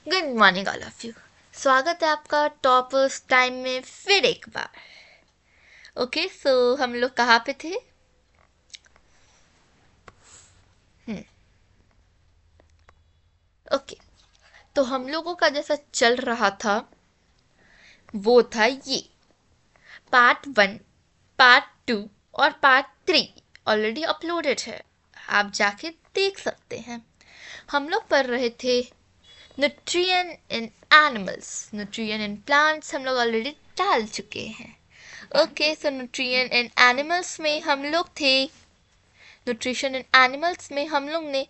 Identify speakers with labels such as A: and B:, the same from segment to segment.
A: Good morning all of you. स्वागत है आपका टॉपर्स टाइम में फिर एक बार। ओके सो हम लोग कहाँ पे थे? ओके तो हम लोगों का जैसा चल रहा था वो था ये पार्ट 1, पार्ट 2 और पार्ट 3 ऑलरेडी अपलोडेड है, आप जाके देख सकते हैं। हम लोग पढ़ रहे थे nutrient in animals, nutrient in plants हम लोग ऑलरेडी डाल चुके हैं। Okay so nutrient in animals में हम लोग थे, न्यूट्रिशन इन एनिमल्स में हम लोग ने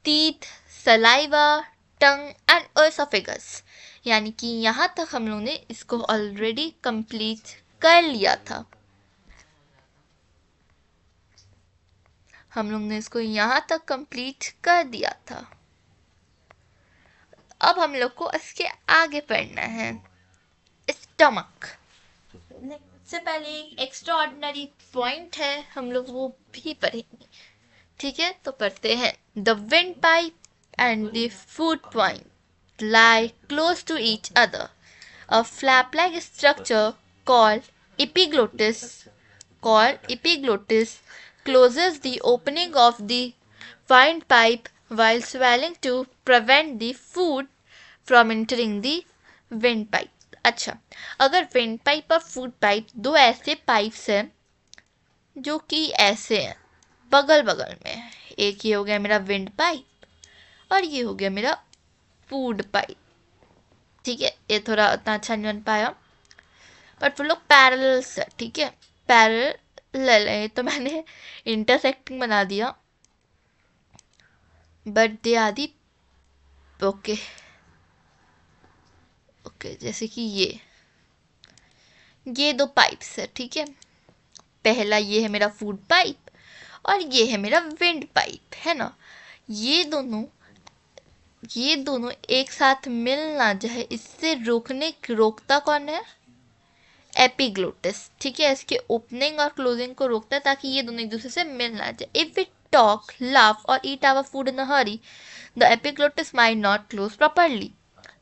A: टीथ, सलाइवा, टंग एंड ओएसोफेगस, यानी कि यहाँ तक हम लोग ने इसको ऑलरेडी कंप्लीट कर लिया था। हम लोग ने इसको यहाँ तक कंप्लीट कर दिया था। अब हम लोग को इसके आगे पढ़ना है स्टमक। से पहले एक एक्स्ट्रा ऑर्डिनरी पॉइंट है, हम लोग वो भी पढ़ेंगे। ठीक है तो पढ़ते हैं। The wind pipe and the food point lie close to each other. A flap-like structure called epiglottis closes the opening of the windpipe while swelling to prevent the food from entering the windpipe. अच्छा, अगर wind pipe और food pipe दो ऐसे pipes हैं जो कि ऐसे हैं बगल बगल में, एक ये हो गया मेरा विंड पाइप और ये हो गया मेरा फूड पाइप। ठीक है, ये थोड़ा उतना अच्छा नहीं बन पाया बट वो लोग पैरेलल है। ठीक है, पैरेलल है तो मैंने इंटरसेक्टिंग बना दिया बट दे आदि ओके ओके जैसे कि ये दो पाइप्स है। ठीक है, पहला ये है मेरा फूड पाइप और ये है मेरा विंड पाइप, है ना। ये दोनों एक साथ मिल ना जाए इससे रोकता कौन है? एपिग्लोटिस। ठीक है, इसके ओपनिंग और क्लोजिंग को रोकता है ताकि ये दोनों एक दूसरे से मिल ना जाए। If we talk, laugh or eat our food in a hurry, the epiglottis might not close properly.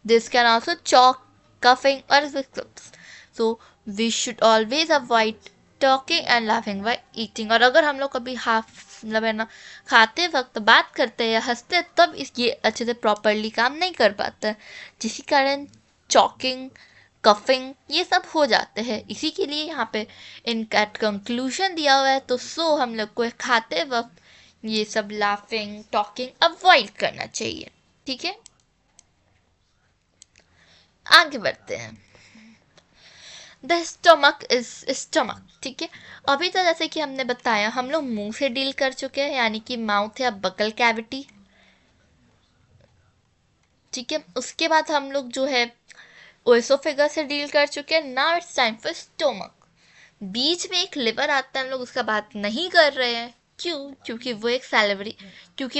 A: This can also choke, coughing or hiccups. So we should always avoid talking and laughing while eating. और अगर हम लोग कभी मतलब है ना खाते वक्त बात करते हैं या हंसते हैं तब ये अच्छे से प्रॉपरली काम नहीं कर पाता, जिसके कारण चॉकिंग, कफिंग ये सब हो जाते हैं। इसी के लिए यहाँ पे इनका कंक्लूजन दिया हुआ है। तो हम लोग को खाते वक्त ये सब लाफिंग, टॉकिंग अवॉइड करना चाहिए। ठीक है, आगे बढ़ते हैं। The stomach is stomach. ठीक है, अभी तो जैसे कि हमने बताया हम लोग मुंह से डील कर चुके हैं, यानी कि माउथ या बकल कैविटी। ठीक है, उसके बाद हम लोग जो है ओएसोफेगस से डील कर चुके हैं। Now it's time for stomach. बीच में एक लिवर आता है, हम लोग उसका बात नहीं कर रहे हैं। क्यों? क्योंकि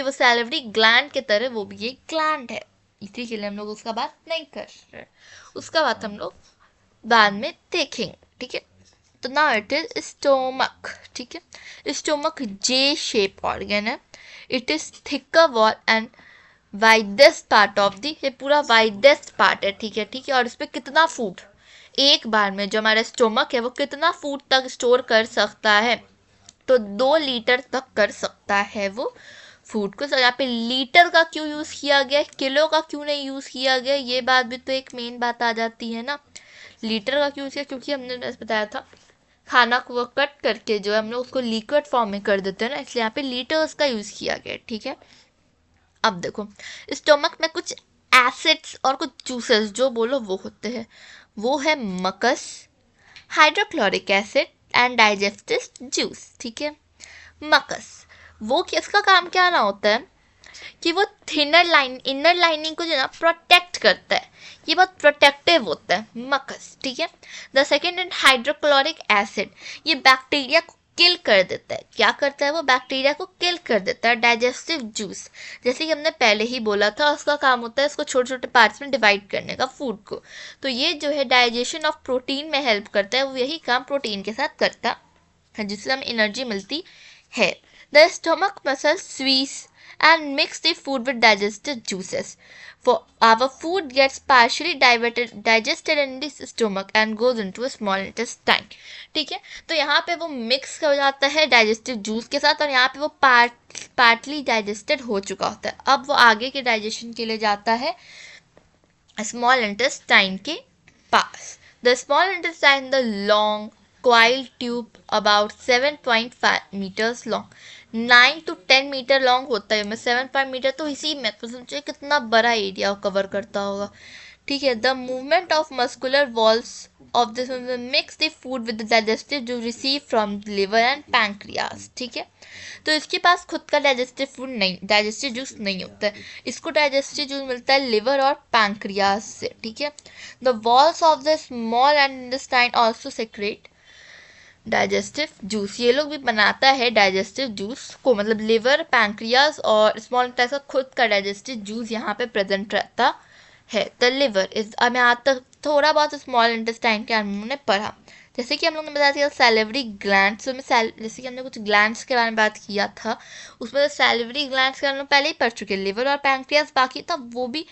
A: वो सैलिवरी ग्लैंड की तरह वो भी एक ग्लैंड है, इसी के लिए हम लोग उसका बात नहीं कर रहे। उसका बात हम लोग बाद में देखेंगे। ठीक है, तो नाउ इट इज स्टोमक। ठीक है, स्टोमक जे शेप ऑर्गन है। It is thicker wall and widest part of the, ये पूरा वाइडेस्ट पार्ट है। ठीक है, और इस पर कितना फूड एक बार में जो हमारा स्टोमक है वो कितना फूड तक स्टोर कर सकता है? तो 2 लीटर तक कर सकता है वो फूड को। यहाँ पे लीटर का क्यों यूज़ किया गया, किलो का क्यों नहीं यूज़ किया गया, ये बात भी तो एक मेन बात आ जाती है ना। लीटर का क्यों किया? क्योंकि हमने बताया था खाना को कट करके जो है हम लोग उसको लिक्विड फॉर्म में कर देते हैं ना, इसलिए यहाँ पे लीटर्स का यूज़ किया गया। ठीक है, अब देखो स्टोमक में कुछ एसिड्स और कुछ जूसेस जो बोलो वो होते हैं। वो है mucus, hydrochloric acid and digestive juice. ठीक है, मकस वो किसका काम क्या ना होता है कि वो इनर लाइनिंग को जो है ना प्रोटेक्ट करता है, ये बहुत प्रोटेक्टिव होता है मकस। ठीक है, the second and hydrochloric acid, ये बैक्टीरिया को किल कर देता है। क्या करता है वो? बैक्टीरिया को किल कर देता है। डाइजेस्टिव जूस, जैसे कि हमने पहले ही बोला था, उसका काम होता है इसको छोटे छोटे पार्ट्स में डिवाइड करने का फूड को। तो ये जो है डाइजेशन ऑफ प्रोटीन में हेल्प करता है, वो यही काम प्रोटीन के साथ करता है जिससे हमें एनर्जी मिलती है। द स्टोमक मसल स्वीज and mix the food with digestive juices. For our food gets partially digested in the stomach and goes into a small intestine. ठीक है, तो यहाँ पे वो मिक्स हो जाता है डाइजेस्टिव जूस के साथ और यहाँ पे वो पार्टली डाइजेस्टेड हो चुका होता है. अब वो आगे के डाइजेशन के लिए जाता है स्मॉल इंटेस्टाइन के पास. The small intestine the long coiled tube about 7.5 meters long, 9 to 10 metre long होता है. मैं 7 मीटर तो इसी में तो सोचिए कितना बड़ा एरिया कवर करता होगा. ठीक है, the movement of muscular walls of this mix the food with the digestive जो receive from liver and pancreas. ठीक है, तो इसके पास खुद का डाइजेस्टिव फूड नहीं, डाइजेस्टिव जूस नहीं होता है. इसको डाइजेस्टिव जूस मिलता है लिवर और पैंक्रियास से. ठीक है, the walls of the small and intestine also secrete digestive juice. ये लोग भी बनाता है डाइजेस्टिव जूस को, मतलब लिवर, पैंक्रियास और स्मॉल इंटेस्टाइन का खुद का डाइजेस्टिव जूस यहाँ पे प्रेजेंट रहता है. द लिवर इज, अब यहाँ तक थोड़ा बहुत स्मॉल इंटेस्टाइन के हमने पढ़ा. जैसे कि हम लोग ने बताया था सैलिवरी ग्लैंड्स, तो जैसे कि हमने कुछ ग्लैंड्स के बारे में बात किया था, उसमें सैलिवरी ग्लैंड्स के हम लोग पहले ही पढ़ चुके. लिवर और पैंक्रियास बाकी था, वो भी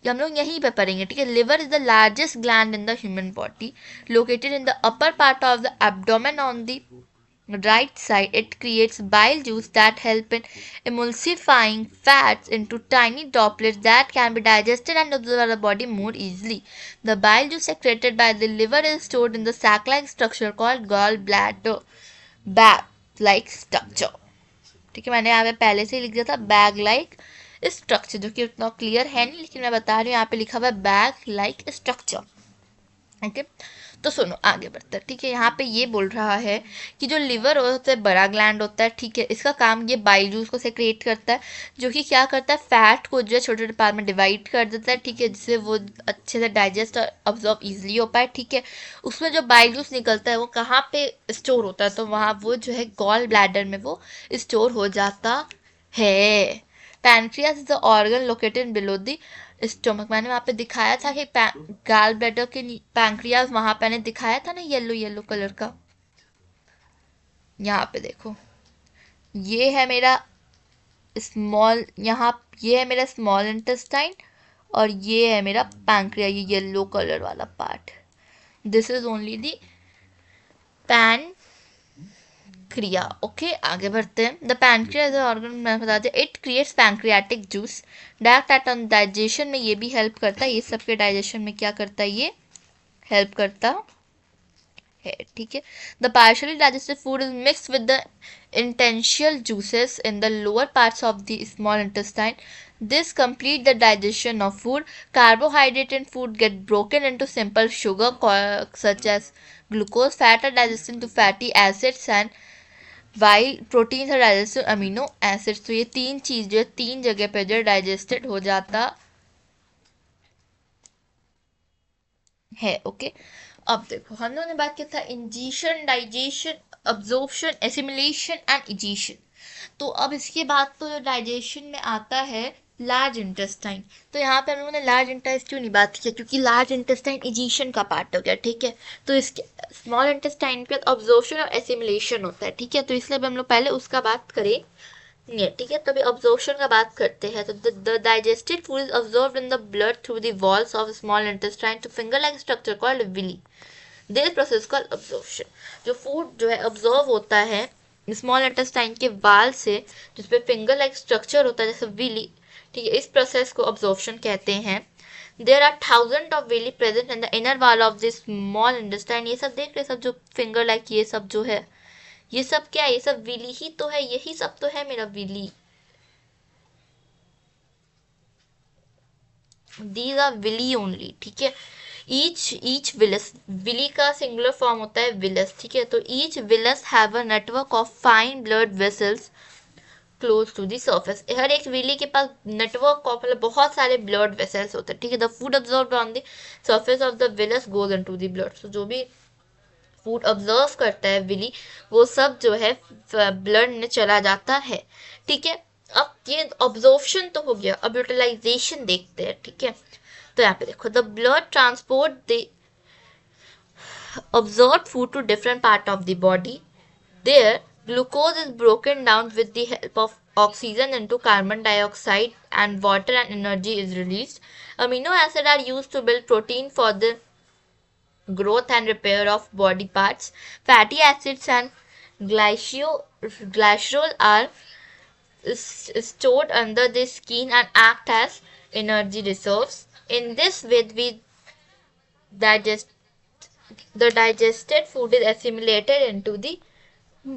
A: हम लोग यहीं पे पढ़ेंगे. ठीक है, liver is the largest gland in the human body, located in the upper part of the abdomen on the right side. It creates bile juice that help in emulsifying fats into tiny droplets that can be digested and absorbed by the body more easily. The bile juice secreted by the liver is stored in the sac-like structure called gallbladder, bag-like structure. ठीक है, मैंने यहाँ पे पहले से ही लिख दिया था बैग लाइक स्ट्रक्चर, जो कि उतना क्लियर है नहीं, लेकिन मैं बता रही हूँ यहाँ पे लिखा हुआ है बैग लाइक स्ट्रक्चर. ओके, तो सुनो आगे बढ़ते हैं. ठीक है, यहाँ पे ये बोल रहा है कि जो लिवर होता है बड़ा ग्लैंड होता है. ठीक है, इसका काम ये बाइल जूस को सेक्रेट करता है, जो कि क्या करता है फैट को जो है छोटे छोटे पार्ट में डिवाइड कर देता है. ठीक है, जिससे वो अच्छे से डाइजेस्ट और अब्जॉर्ब इजीली हो पाए. ठीक है, उसमें जो बाइल जूस निकलता है वो कहाँ पे स्टोर होता है, तो वहाँ वो जो है गॉल ब्लैडर में वो स्टोर हो जाता है. Pancreas is the organ located below the stomach. मैंने वहाँ पे दिखाया था कि गॉल ब्लैडर के पैंक्रियास वहाँ पे मैंने दिखाया था ना, येलो येलो कलर का. यहाँ पे देखो, ये है मेरा स्मॉल, यहाँ ये है मेरा स्मॉल इंटेस्टाइन और ये है मेरा पैंक्रिया, ये येलो कलर वाला part. This is only the pancreas. Okay, आगे बढ़ते हैं. द पैंक्रियास ऑर्गन मैं बता दें, it creates pancreatic juice direct at on digestion में ये भी हेल्प करता है. ये सब के डाइजेशन में क्या करता है, ये हेल्प करता है. ठीक है, the partially digested food is mix with the intestinal juices in the lower parts of the small intestine. This complete the digestion of food. Carbohydrate in food get broken into simple sugar such as glucose. Fat are digested into fatty acids and while proteins are digested amino acids. तो ये तीन चीज जो है तीन जगह पे जो डाइजेस्टेड हो जाता है. ओके, अब देखो हम लोगों ने बात किया था ingestion, digestion, absorption, assimilation and egestion. तो अब इसके बाद तो जो डाइजेशन में आता है लार्ज इंटेस्टाइन. तो यहाँ पे हम लोगों ने लार्ज इंटेस्टाइन क्यों नहीं बात किया, क्योंकि लार्ज इंटेस्टाइन इजेशन का पार्ट हो गया. ठीक है, तो इसके स्मॉल इंटेस्टाइन पे अब्जॉर्प्शन और एसिमिलेशन होता है. ठीक है, तो इसलिए हम लोग पहले उसका बात करें. ठीक है, तो अभी अब्जॉर्प्शन का बात करते हैं. तो the digested food is absorbed in the blood through the walls of small intestine to finger like structure called villi. This process called absorption. जो फूड जो है अब्जॉर्व होता है स्मॉल इंटेस्टाइन के वाल से, जिसपे फिंगर लाइक स्ट्रक्चर होता है जैसे विली. ठीक है, इस प्रोसेस को अब्जॉर्प्शन कहते हैं. There are thousand of villi present in the inner wall of this small intestine. ये सब देख रहे सब जो फिंगर लाइक ये सब जो है, ये सब क्या है, ये सब विली ही तो है, यही सब तो है मेरा villi. These are villi only. ठीक है, ईच विलस, विली का सिंगुलर फॉर्म होता है विलस. ठीक है, तो each villus have a network of fine blood vessels close to the surface. हर एक विली के पास नेटवर्क ऑफ मतलब बहुत सारे ब्लड वेसल्स होते हैं. ठीक है, the food absorbed on the surface of the villus goes into the blood. So जो भी फूड ऑब्जर्व करता है विली, वो सब जो है ब्लड में चला जाता है. ठीक है, अब ये ऑब्जॉर्प्शन तो हो गया, अब यूटिलाइजेशन देखते हैं. ठीक है, तो यहाँ पे देखो, the blood transport the observed food to different part of the body. There glucose is broken down with the help of oxygen into carbon dioxide and water and energy is released. Amino acids are used to build protein for the growth and repair of body parts. Fatty acids and glycerol are stored under the skin and act as energy reserves. In this way, we digest the digested food is assimilated into the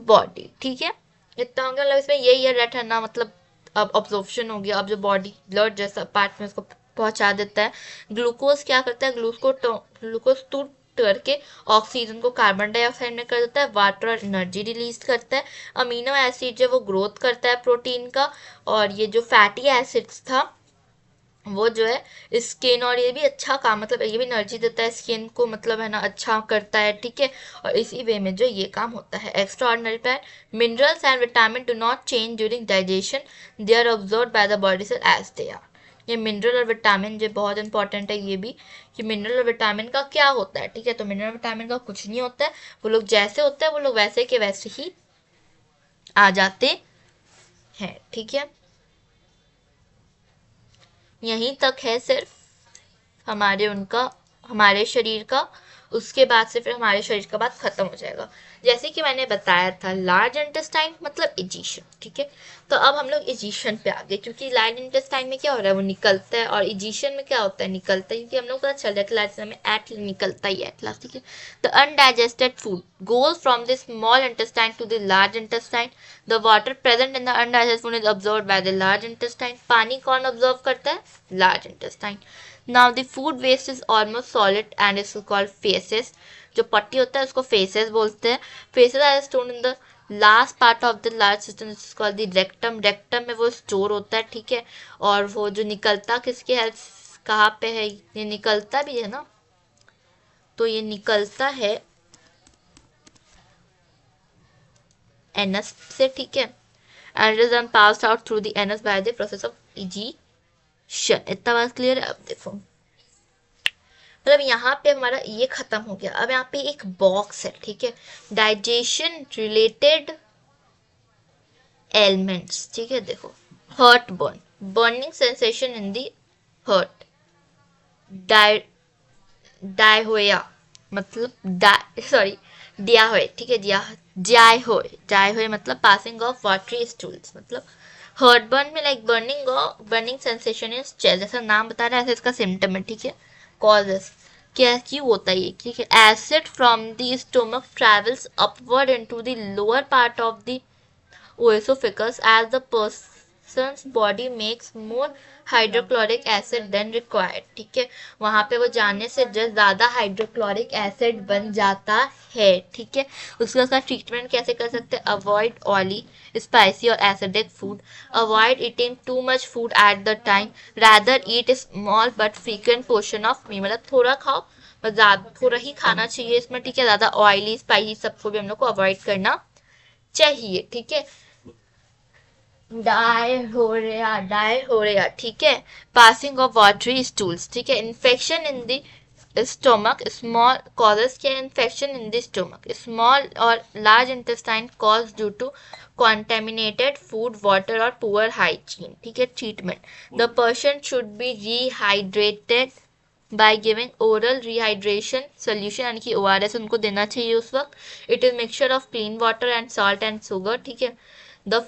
A: body. ठीक है, इतना हो गया। मतलब इसमें ये rate है ना, मतलब अब ऑब्जॉर्प्शन हो गया। अब जो बॉडी ब्लड जैसा पार्ट में उसको पहुंचा देता है। ग्लूकोज क्या करता है, ग्लूकोज टूट करके ऑक्सीजन को कार्बन डाइऑक्साइड में कर देता है, वाटर और एनर्जी रिलीज करता है। अमीनो एसिड जो वो ग्रोथ करता है प्रोटीन का, और ये जो फैटी एसिड्स था वो जो है स्किन, और ये भी अच्छा काम, मतलब ये भी एनर्जी देता है स्किन को, मतलब है ना अच्छा करता है। ठीक है, और इसी वे में जो ये काम होता है। Extraordinary plant minerals and vitamin do not change during digestion, they are observe by the body cell as they are. ये मिनरल और विटामिन जो बहुत इंपॉर्टेंट है, ये भी कि मिनरल और विटामिन का क्या होता है। ठीक है, तो मिनरल विटामिन का कुछ नहीं होता है, वो लोग जैसे होते हैं वो लोग वैसे के वैसे ही आ जाते हैं। ठीक है, यहीं तक है सिर्फ हमारे शरीर का। उसके बाद से फिर हमारे शरीर का बात खत्म हो जाएगा। जैसे कि मैंने बताया था, लार्ज इंटेस्टाइन मतलब इजिशन। ठीक है, तो अब हम लोग इजिशन पे आ गए, क्योंकि लार्ज इंटेस्टाइन में क्या हो रहा है, वो निकलता है, और इजिशन में क्या होता है, निकलता है। क्योंकि हम लोग पता चल रहा है कि लार्ज में एट निकलता ही एटलास। ठीक है, the undigested food goes from the small intestine to the large intestine. The water present in the undigested food is observed by the large intestine. पानी कौन ऑब्जर्व करता है, large intestine. Now the food waste is almost solid and is called feces. जो पट्टी होता है उसको faeces बोलते हैं। Faeces are stored in the last part of the large system, called the rectum. Rectum में वो स्टोर होता है। ठीक है, और वो जो निकलता किसके है, कहाँ पे है, ये निकलता भी है ना, तो ये निकलता है एनस से। ठीक है, and is passed out through the anus by the process of egestion. इतना बात क्लियर है। अब देखो, मतलब यहाँ पे हमारा ये खत्म हो गया। अब यहाँ पे एक बॉक्स है। ठीक है, डाइजेशन रिलेटेड एलिमेंट्स। ठीक है, देखो, heartburn, burning sensation in the heart. Diarrhoea मतलब सॉरी डियाहोए। ठीक है, जायहोए मतलब पासिंग ऑफ वाटरी स्टूल्स। मतलब हर्ट बर्न में like burning sensation is chest, जैसा नाम बता रहा है ऐसे इसका सिम्टम है। ठीक है, कॉजेस क्या क्यों होता है ये। ठीक है, acid from the stomach travels upward into the lower part of the oesophagus as the person's body makes more hydrochloric acid than required. ठीक है, वहां पे वो जाने से जस्ट ज़्यादा हाइड्रोक्लोरिक एसिड बन जाता है। ठीक है, उसका ट्रीटमेंट कैसे कर सकते हैं, अवॉइड ऑयली स्पाइसी और acidic food, avoid eating too much food at the time, rather eat small but frequent portion of meal. मतलब थोड़ा खाओ, थोड़ा ही खाना चाहिए इसमें। ठीक है, ज़्यादा ऑयली स्पाइसी सबको भी हम लोग को अवॉइड करना चाहिए। ठीक है, डायहोरिया। ठीक है, पासिंग ऑफ वाटरी स्टूल्स। ठीक है, infection in the stomach, small causes क्या, infection in the stomach, small और large intestine cause due to contaminated food, water और poor hygiene. ठीक है, treatment, the person should be rehydrated by giving oral rehydration solution, यानी कि ORS उनको देना चाहिए उस वक्त. It is mixture of clean water and salt and sugar. ठीक है, the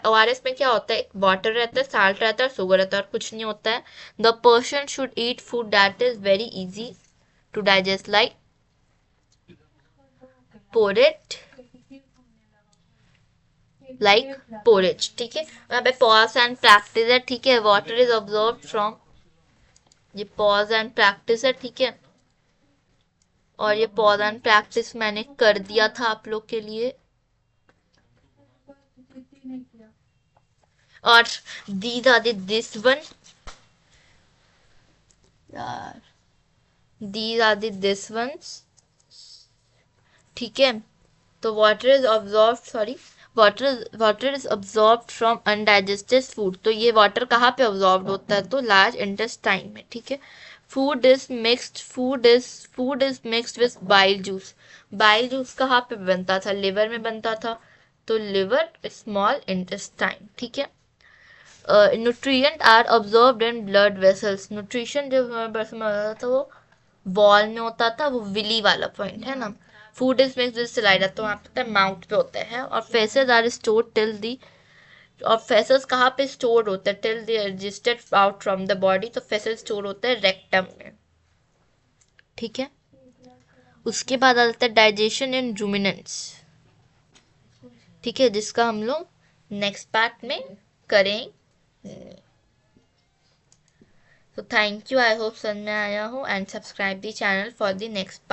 A: ORS में क्या होता है, वाटर रहता है, साल्ट रहता है और शुगर रहता है, और कुछ नहीं होता है. The person should eat food that is very easy to digest like porridge, ठीक है. यहाँ पे पॉज एंड प्रैक्टिस है. ठीक है, वाटर इज ऑब्जर्व फ्रॉम, ये पॉज एंड प्रैक्टिस है. ठीक है, और ये पॉज एंड प्रैक्टिस मैंने कर दिया था आप लोग के लिए. और these are this one यार, these are this ones. ठीक है, तो water is absorbed from undigested food. तो ये वाटर कहाँ पे absorbed होता है, तो लार्ज इंटेस्टाइन में. ठीक है, food is mixed with bile juice. Bile juice कहाँ पे बनता था, लिवर में बनता था. तो लिवर, स्मॉल इंटेस्टाइन, ठीक है। Nutrient are absorbed in blood vessels, nutrition जब हमारे ब्लड में होता था वो वॉल में होता था, वो विली वाला पॉइंट है ना। Food is mixed with saliva, तो वहाँ पे माउथ पे होता है। और faeces are stored till the, और फेसेस कहाँ पे स्टोर होता है, till they existed out from the body, तो फेसेस स्टोर होता है रेक्टम में, ठीक है। उसके बाद आ जाता है डाइजेशन इन रूमिनेंट्स, ठीक है, जिसका हम लोग नेक्स्ट पार्ट में करेंगे। तो थैंक यू, आई होप समझ में आया हो, and subscribe the channel for the next part.